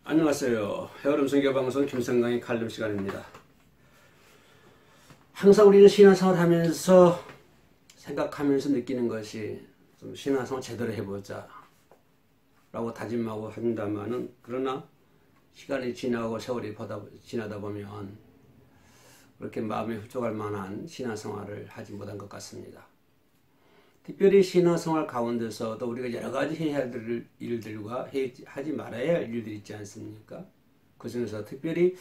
안녕하세요. 헤어름 선교방송 김성강의 칼럼 시간입니다. 항상 우리는 신앙생활 하면서 생각하면서 느끼는 것이 좀 신앙생활 제대로 해보자 라고 다짐하고 한다마는, 그러나 시간이 지나고 세월이 지나다 보면 그렇게 마음에 흡족할 만한 신앙생활을 하지 못한 것 같습니다. 특별히 신앙생활 가운데서도 우리가 여러 가지 해야 될 일들과 하지 말아야 할 일들이 있지 않습니까? 그 중에서 특별히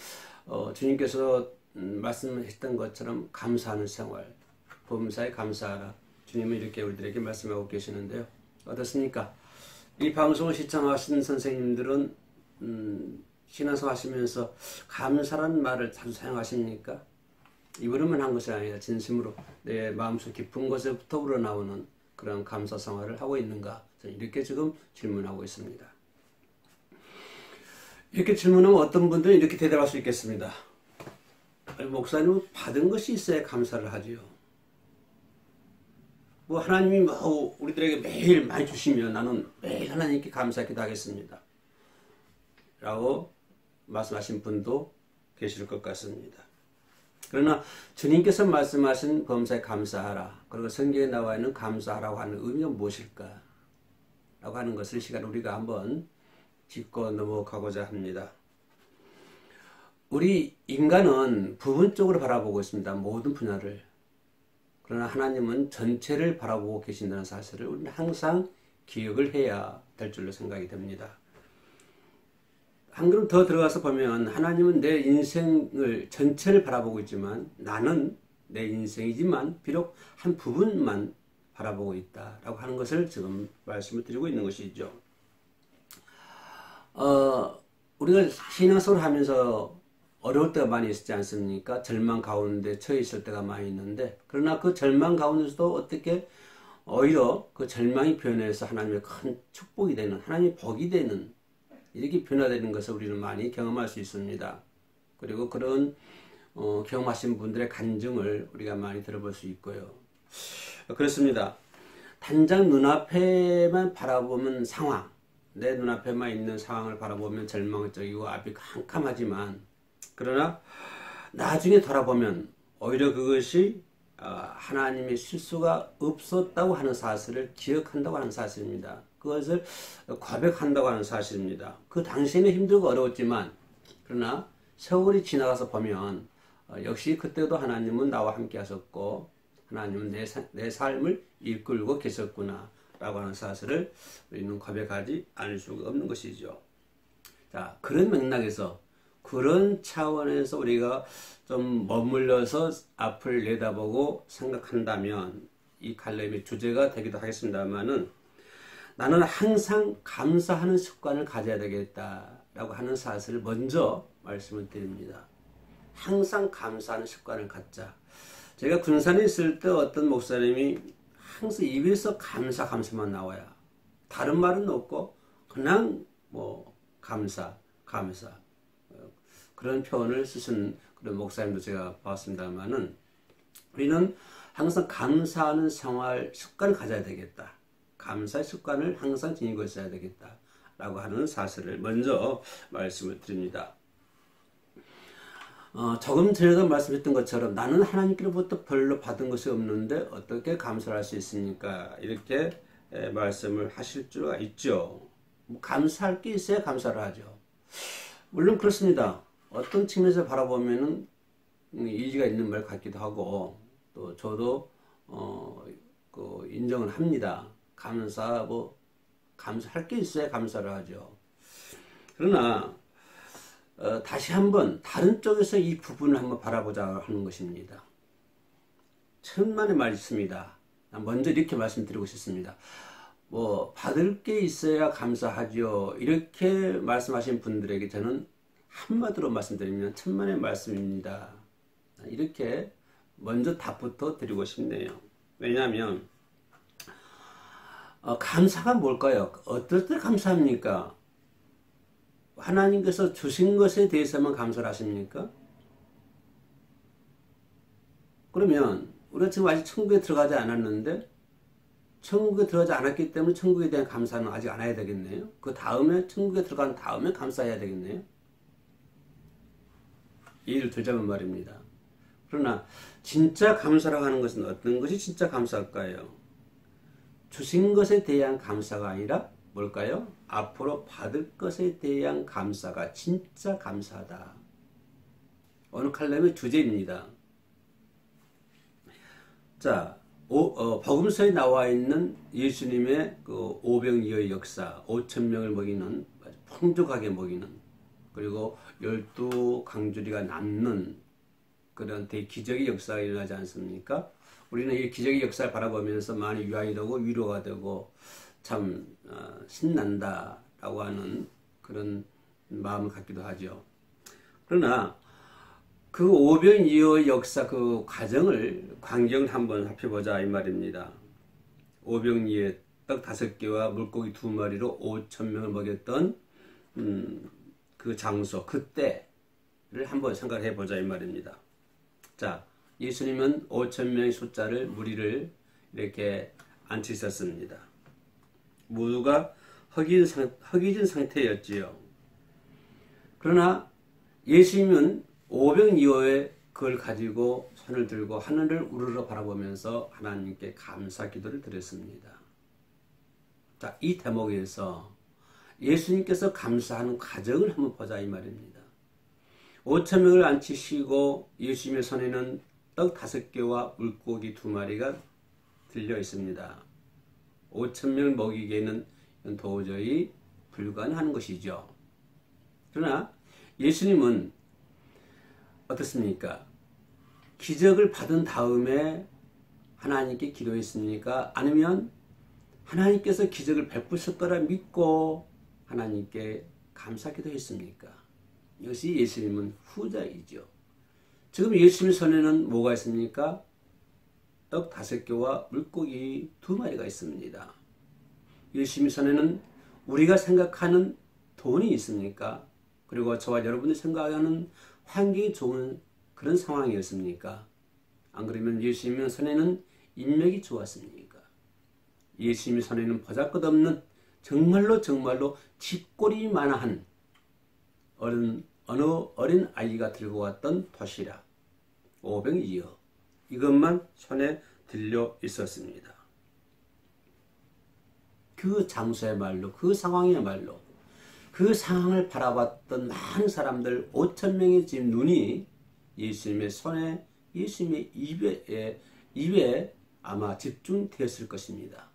주님께서 말씀하셨던 것처럼 감사하는 생활, 범사에 감사하라. 주님은 이렇게 우리들에게 말씀하고 계시는데요. 어떻습니까? 이 방송을 시청하신 선생님들은 신앙생활 하시면서 감사라는 말을 자주 사용하십니까? 입으로만 한 것이 아니라 진심으로 내 마음속 깊은 곳에부터 우러나오는 그런 감사 생활을 하고 있는가? 저는 이렇게 지금 질문하고 있습니다. 이렇게 질문하면 어떤 분들은 이렇게 대답할 수 있겠습니다. 목사님은 받은 것이 있어야 감사를 하지요. 하나님이 우리들에게 매일 많이 주시면 나는 매일 하나님께 감사하기도 하겠습니다 라고 말씀하신 분도 계실 것 같습니다. 그러나 주님께서 말씀하신 범사에 감사하라, 그리고 성경에 나와 있는 감사하라고 하는 의미가 무엇일까 라고 하는 것을 이 시간 우리가 한번 짚고 넘어가고자 합니다. 우리 인간은 부분적으로 바라보고 있습니다. 모든 분야를. 그러나 하나님은 전체를 바라보고 계신다는 사실을 우리는 항상 기억을 해야 될 줄로 생각이 됩니다. 한 걸음 더 들어가서 보면 하나님은 내 인생을 전체를 바라보고 있지만 나는 내 인생이지만 비록 한 부분만 바라보고 있다라고 하는 것을 지금 말씀을 드리고 있는 것이죠. 우리가 신앙생활을 하면서 어려울 때가 많이 있지 않습니까? 절망 가운데 처해 있을 때가 많이 있는데, 그러나 그 절망 가운데서도 어떻게 오히려 그 절망이 변해서 하나님의 큰 축복이 되는, 하나님의 복이 되는, 이렇게 변화되는 것을 우리는 많이 경험할 수 있습니다. 그리고 그런 경험하신 분들의 간증을 우리가 많이 들어볼 수 있고요. 그렇습니다. 단장 눈앞에만 바라보면 상황, 내 눈앞에만 있는 상황을 바라보면 절망적이고 앞이 캄캄하지만, 그러나 나중에 돌아보면 오히려 그것이 하나님의 실수가 없었다고 하는 사실을 기억한다고 하는 사실입니다. 그것을 고백한다고 하는 사실입니다. 그 당시에는 힘들고 어려웠지만, 그러나 세월이 지나가서 보면 역시 그때도 하나님은 나와 함께 하셨고 하나님은 내 삶을 이끌고 계셨구나 라고 하는 사실을 우리는 고백하지 않을 수가 없는 것이죠. 자, 그런 맥락에서, 그런 차원에서 우리가 좀 머물러서 앞을 내다보고 생각한다면 이 칼럼의 주제가 되기도 하겠습니다만은, 나는 항상 감사하는 습관을 가져야 되겠다라고 하는 사실을 먼저 말씀을 드립니다. 항상 감사하는 습관을 갖자. 제가 군산에 있을 때 어떤 목사님이 항상 입에서 감사만 나와야, 다른 말은 없고 그냥 감사 그런 표현을 쓰신 그런 목사님도 제가 봤습니다만은, 우리는 항상 감사하는 생활 습관을 가져야 되겠다. 감사의 습관을 항상 지니고 있어야 되겠다 라고 하는 사실을 먼저 말씀을 드립니다. 조금 전에도 말씀했던 것처럼 나는 하나님께로부터 별로 받은 것이 없는데 어떻게 감사를 할 수 있습니까? 이렇게 말씀을 하실 수가 있죠. 감사할 게 있어야 감사를 하죠. 물론 그렇습니다. 어떤 측면에서 바라보면은 이의가 있는 말 같기도 하고, 또 저도 인정을 합니다. 감사할 게 있어야 감사를 하죠. 그러나 다시 한번 다른 쪽에서 이 부분을 한번 바라보자 하는 것입니다. 천만의 말씀입니다. 먼저 이렇게 말씀드리고 싶습니다. 받을 게 있어야 감사하죠. 이렇게 말씀하신 분들에게 저는 한마디로 말씀드리면 천만의 말씀입니다. 이렇게 먼저 답부터 드리고 싶네요. 왜냐하면 감사가 뭘까요? 어떨 때 감사합니까? 하나님께서 주신 것에 대해서만 감사를 하십니까? 그러면 우리가 지금 아직 천국에 들어가지 않았는데 천국에 들어가지 않았기 때문에 천국에 대한 감사는 아직 안 해야 되겠네요. 그 다음에 천국에 들어간 다음에 감사해야 되겠네요. 예를 들자면 말입니다. 그러나 진짜 감사라고 하는 것은 어떤 것이 진짜 감사일까요? 주신 것에 대한 감사가 아니라 뭘까요? 앞으로 받을 것에 대한 감사가 진짜 감사다. 오늘 칼럼의 주제입니다. 자, 복음서에 나와 있는 예수님의 그 오병이어의 역사, 5,000명을 먹이는, 풍족하게 먹이는, 그리고 12강주리가 남는 그런 대기적인 역사가 일어나지 않습니까? 우리는 이 기적의 역사를 바라보면서 많이 유한이 되고 위로가 되고 참 신난다라고 하는 그런 마음을 갖기도 하죠. 그러나 그 오병이어의 역사 그 과정을 광경을 한번 살펴보자 이 말입니다. 오병이어 떡 5개와 물고기 2마리로 5,000명을 먹였던 그 장소 그때를 한번 생각해 보자 이 말입니다. 자, 예수님은 5,000명의 숫자를 무리를 이렇게 앉히셨습니다. 모두가 허기진 상태였지요. 그러나 예수님은 오병이어의 그걸 가지고 손을 들고 하늘을 우러러 바라보면서 하나님께 감사 기도를 드렸습니다. 자, 이 대목에서 예수님께서 감사하는 과정을 한번 보자 이 말입니다. 5,000명을 앉히시고 예수님의 손에는 떡 5개와 물고기 2마리가 들려 있습니다. 5,000명을 먹이기에는 도저히 불가능한 것이죠. 그러나 예수님은 어떻습니까? 기적을 받은 다음에 하나님께 기도했습니까? 아니면 하나님께서 기적을 베푸실 거라 믿고 하나님께 감사 기도했습니까? 이것이 예수님은 후자이죠. 지금 예수님 손에는 뭐가 있습니까? 떡 5개와 물고기 2마리가 있습니다. 예수님 손에는 우리가 생각하는 돈이 있습니까? 그리고 저와 여러분이 생각하는 환경이 좋은 그런 상황이었습니까? 안 그러면 예수님 손에는 인맥이 좋았습니까? 예수님 손에는 보잘것없는 정말로 집꼬리만한 어느 어린 아이가 들고 왔던 도시락, 오병이어 이것만 손에 들려 있었습니다. 그 장소야말로 그 상황이야말로 그 상황을 바라봤던 많은 사람들 5,000명의 지금 눈이 예수님의 손에 예수님의 입에 아마 집중되었을 것입니다.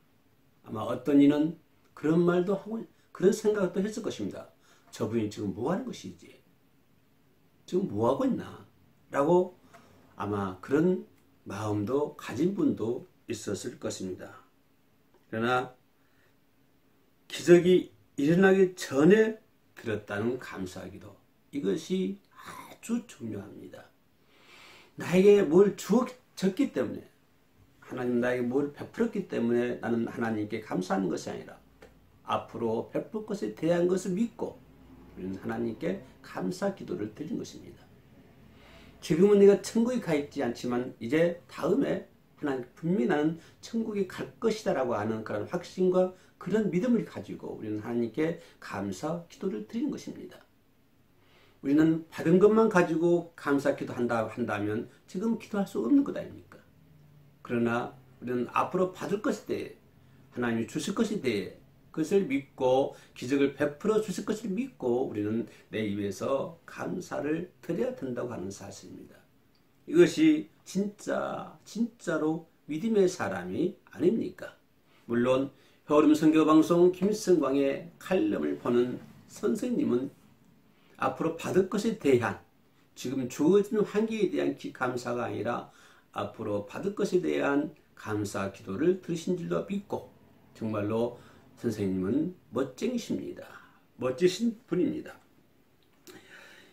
아마 어떤 이는 그런 말도 하고 그런 생각도 했을 것입니다. 저분이 지금 뭐 하는 것이지? 지금 뭐 하고 있나? 라고 아마 그런 마음도 가진 분도 있었을 것입니다. 그러나 기적이 일어나기 전에 드렸다는 감사기도 이것이 아주 중요합니다. 나에게 뭘 줬기 때문에 하나님 나에게 뭘 베풀었기 때문에 나는 하나님께 감사하는 것이 아니라 앞으로 베풀 것에 대한 것을 믿고 우리는 하나님께 감사 기도를 드린 것입니다. 지금은 내가 천국에 가 있지 않지만 이제 다음에 하나님 분명히 나는 천국에 갈 것이다 라고 하는 그런 확신과 그런 믿음을 가지고 우리는 하나님께 감사 기도를 드리는 것입니다. 우리는 받은 것만 가지고 감사 기도한다면 지금 기도할 수 없는 것 아닙니까? 그러나 우리는 앞으로 받을 것에 대해 하나님이 주실 것에 대해 그것을 믿고 기적을 베풀어 주실 것을 믿고 우리는 내 입에서 감사를 드려야 된다고 하는 사실입니다. 이것이 진짜로 믿음의 사람이 아닙니까? 물론 효름 선교방송 김성광의 칼럼을 보는 선생님은 앞으로 받을 것에 대한 지금 주어진 환경에 대한 감사가 아니라 앞으로 받을 것에 대한 감사 기도를 들으신 줄로 믿고 정말로 선생님은 멋쟁이십니다. 멋지신 분입니다.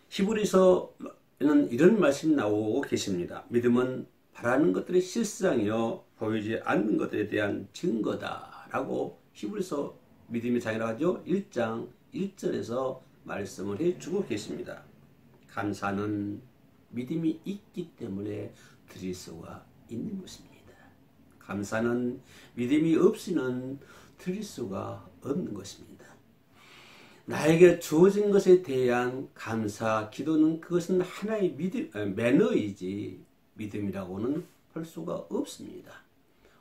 히브리서는 이런 말씀이 나오고 계십니다. 믿음은 바라는 것들의 실상이요 보이지 않는 것들에 대한 증거다 라고 히브리서 믿음의 장이라고 하죠. 1장 1절에서 말씀을 해주고 계십니다. 감사는 믿음이 있기 때문에 드릴 수가 있는 것입니다. 감사는 믿음이 없이는 드릴 수가 없는 것입니다. 나에게 주어진 것에 대한 감사, 기도는 그것은 하나의 매너이지 믿음이라고는 할 수가 없습니다.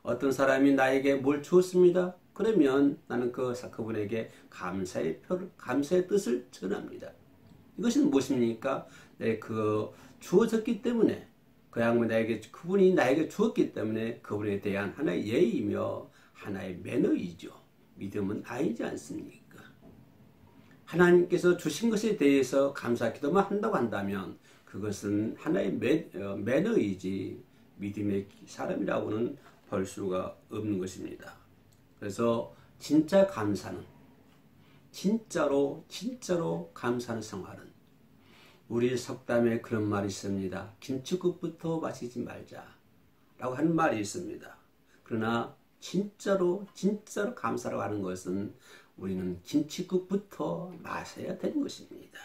어떤 사람이 나에게 뭘 주었습니다. 그러면 나는 그분에게 감사의 뜻을 전합니다. 이것은 무엇입니까? 주어졌기 때문에 그분이 나에게 주었기 때문에 그분에 대한 하나의 예의이며 하나의 매너이죠. 믿음은 아니지 않습니까? 하나님께서 주신 것에 대해서 감사 기도만 한다고 한다면 그것은 하나의 매너이지 믿음의 사람이라고는 볼 수가 없는 것입니다. 그래서 진짜 감사는 진짜로 감사하는 생활은 우리 속담에 그런 말이 있습니다. 김치국부터 마시지 말자 라고 하는 말이 있습니다. 그러나 진짜로 감사라고 하는 것은 우리는 김치국부터 마셔야 되는 것입니다.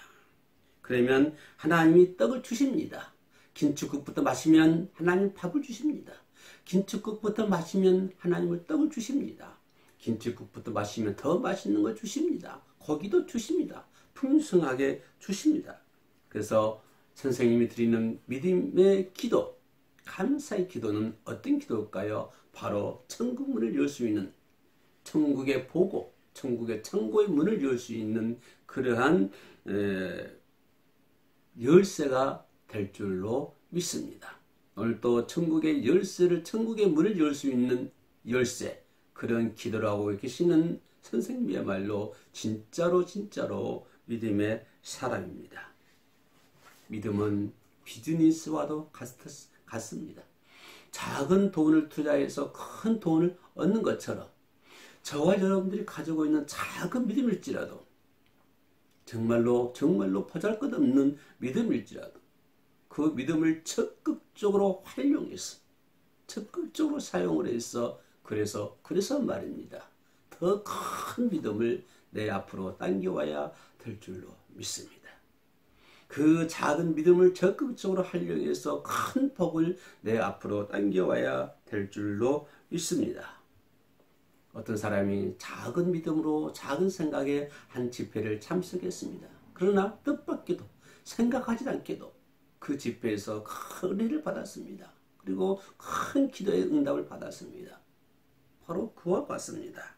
그러면 하나님이 떡을 주십니다. 김치국부터 마시면 하나님 밥을 주십니다. 김치국부터 마시면 하나님은 떡을 주십니다. 김치국부터 마시면 더 맛있는 걸 주십니다. 고기도 주십니다. 풍성하게 주십니다. 그래서 선생님이 드리는 믿음의 기도, 감사의 기도는 어떤 기도일까요? 바로 천국 문을 열 수 있는 천국의 보고, 천국의 창고의 문을 열 수 있는 그러한 열쇠가 될 줄로 믿습니다. 오늘 또 천국의 문을 열 수 있는 열쇠, 그런 기도를 하고 계시는 선생님이야말로 진짜로 믿음의 사람입니다. 믿음은 비즈니스와도 같습니다. 작은 돈을 투자해서 큰 돈을 얻는 것처럼 저와 여러분들이 가지고 있는 작은 믿음일지라도 정말로 보잘것없는 믿음일지라도 그 믿음을 적극적으로 활용해서 적극적으로 사용을 해서 그래서 말입니다. 더 큰 믿음을 내 앞으로 당겨와야 될 줄로 믿습니다. 그 작은 믿음을 적극적으로 활용해서 큰 복을 내 앞으로 당겨와야 될 줄로 믿습니다. 어떤 사람이 작은 믿음으로 작은 생각에 한 집회를 참석했습니다. 그러나 뜻밖에도 생각하지 않게도 그 집회에서 큰 은혜를 받았습니다. 그리고 큰 기도의 응답을 받았습니다. 바로 그와 같습니다.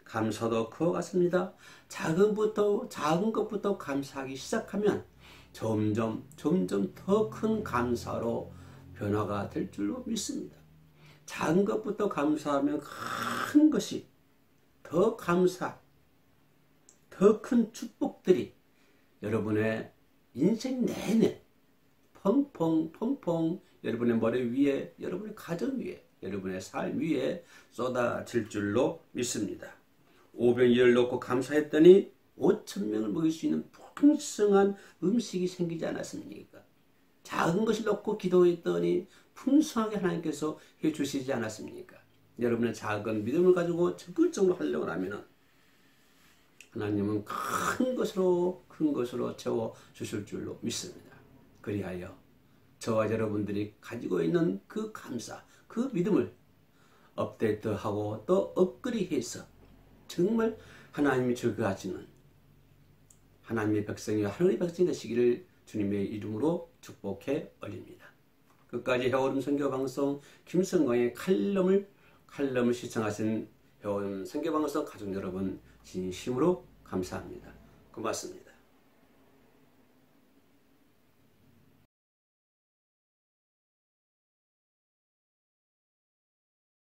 감사도 그와 같습니다. 작은 것부터 감사하기 시작하면 점점 더 큰 감사로 변화가 될 줄로 믿습니다. 작은 것부터 감사하면 큰 것이 더 큰 축복들이 여러분의 인생 내내 펑펑 여러분의 머리 위에, 여러분의 가정 위에, 여러분의 삶 위에 쏟아질 줄로 믿습니다. 오병이어를 넣고 감사했더니 5,000명을 먹일 수 있는 풍성한 음식이 생기지 않았습니까? 작은 것을 넣고 기도했더니 풍성하게 하나님께서 해주시지 않았습니까? 여러분의 작은 믿음을 가지고 적극적으로 활용을 하면 하나님은 큰 것으로 채워 주실 줄로 믿습니다. 그리하여 저와 여러분들이 가지고 있는 그 감사, 그 믿음을 업데이트하고 또 업그레이드해서 정말 하나님이 즐거워하시는 하나님의 백성이와 하늘의 백성이 되시기를 주님의 이름으로 축복해 올립니다. 끝까지 해오름 선교방송 김성광의 칼럼을 시청하신 해오름 선교방송 가족 여러분 진심으로 감사합니다. 고맙습니다.